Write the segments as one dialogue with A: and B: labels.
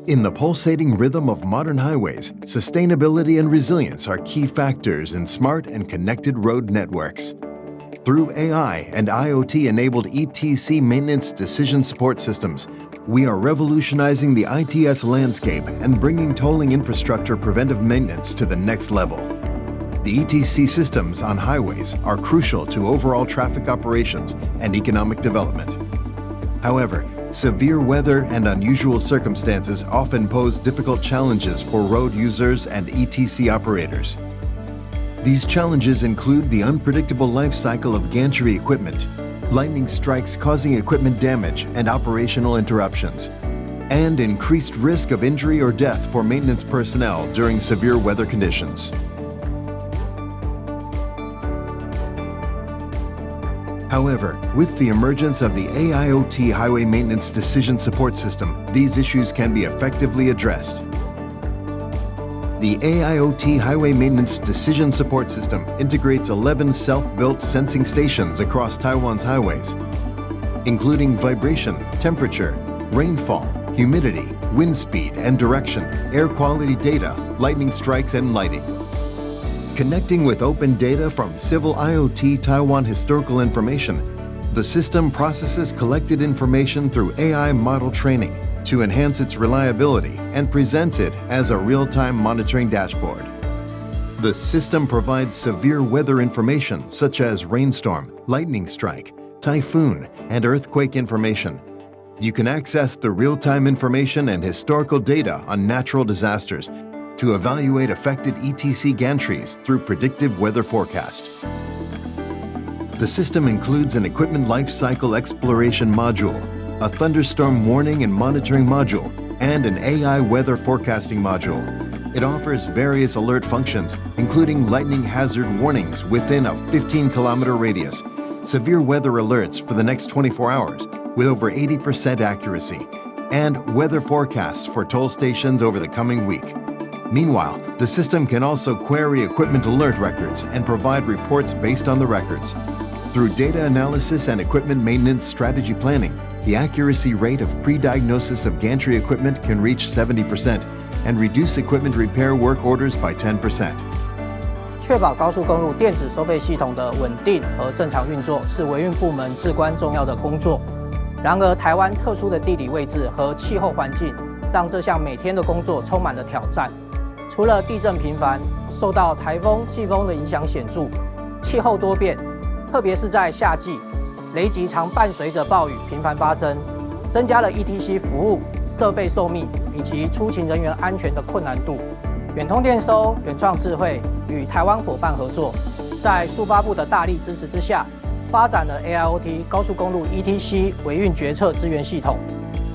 A: In the pulsating rhythm of modern highways, sustainability and resilience are key factors in smart and connected road networks. Through AI and IoT-enabled ETC maintenance decision support systems, we are revolutionizing the ITS landscape and bringing tolling infrastructure preventive maintenance to the next level. The ETC systems on highways are crucial to overall traffic operations and economic development. However, severe weather and unusual circumstances often pose difficult challenges for road users and ETC operators. These challenges include the unpredictable life cycle of gantry equipment, lightning strikes causing equipment damage and operational interruptions, and increased risk of injury or death for maintenance personnel during severe weather conditions. However, with the emergence of the AIOT Highway Maintenance Decision Support System, these issues can be effectively addressed. The AIOT Highway Maintenance Decision Support System integrates 11 self-built sensing stations across Taiwan's highways, including vibration, temperature, rainfall, humidity, wind speed and direction, air quality data, lightning strikes and lighting. Connecting with open data from Civil IoT Taiwan historical information, the system processes collected information through AI model training to enhance its reliability and presents it as a real-time monitoring dashboard. The system provides severe weather information such as rainstorm, lightning strike, typhoon, and earthquake information. You can access the real-time information and historical data on natural disasters to evaluate affected ETC gantries through predictive weather forecast. The system includes an equipment life cycle exploration module, a thunderstorm warning and monitoring module, and an AI weather forecasting module. It offers various alert functions, including lightning hazard warnings within a 15-kilometer radius, severe weather alerts for the next 24 hours with over 80% accuracy, and weather forecasts for toll stations over the coming week. Meanwhile, the system can also query equipment alert records and provide reports based on the records. Through data analysis and equipment maintenance strategy planning, the accuracy rate of pre-diagnosis of gantry equipment can reach 70% and reduce equipment repair work orders by 10%.
B: 确保高速公路电子收费系统的稳定和正常运作是维运部门至关重要的工作。然而，台湾特殊的地理位置和气候环境，让这项每天的工作充满了挑战。除了地震频繁，受到台风、季风的影响显著，气候多变，特别是在夏季，雷击常伴随着暴雨频繁发生，增加了 ETC 服务、设备寿命以及出勤人员安全的困难度。远通电收、远创智慧与台湾伙伴合作，在速发部的大力支持之下，发展了 AIOT 高速公路 ETC 维运决策资源系统。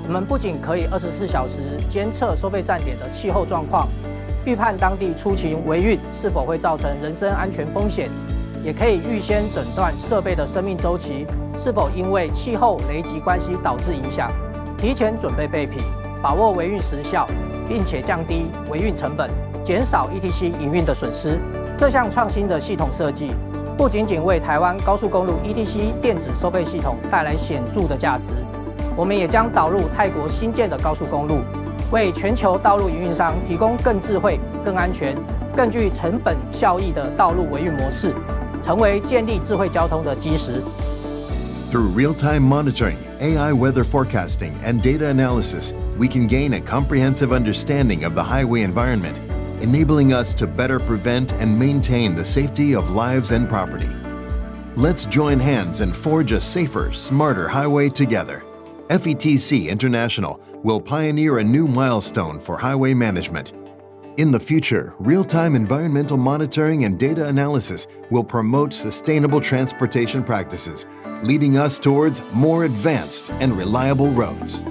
B: 我们不仅可以24小时监测收费站点的气候状况，预判当地出勤维运是否会造成人身安全风险，也可以预先诊断设备的生命周期是否因为气候雷击关系导致影响，提前准备备品，把握维运时效，并且降低维运成本，减少 ETC 营运的损失。这项创新的系统设计，不仅仅为台湾高速公路 ETC 电子收费系统带来显著的价值，我们也将导入泰国新建的高速公路，为全球道路营运商提供更智慧、更安全、更具成本效益的道路维运模式，成为建立智慧交通的基石。
A: Through real-time monitoring, AI weather forecasting, and data analysis, we can gain a comprehensive understanding of the highway environment, enabling us to better prevent and maintain the safety of lives and property. Let's join hands and forge a safer, smarter highway together. FETC International will pioneer a new milestone for highway management. In the future, real-time environmental monitoring and data analysis will promote sustainable transportation practices, leading us towards more advanced and reliable roads.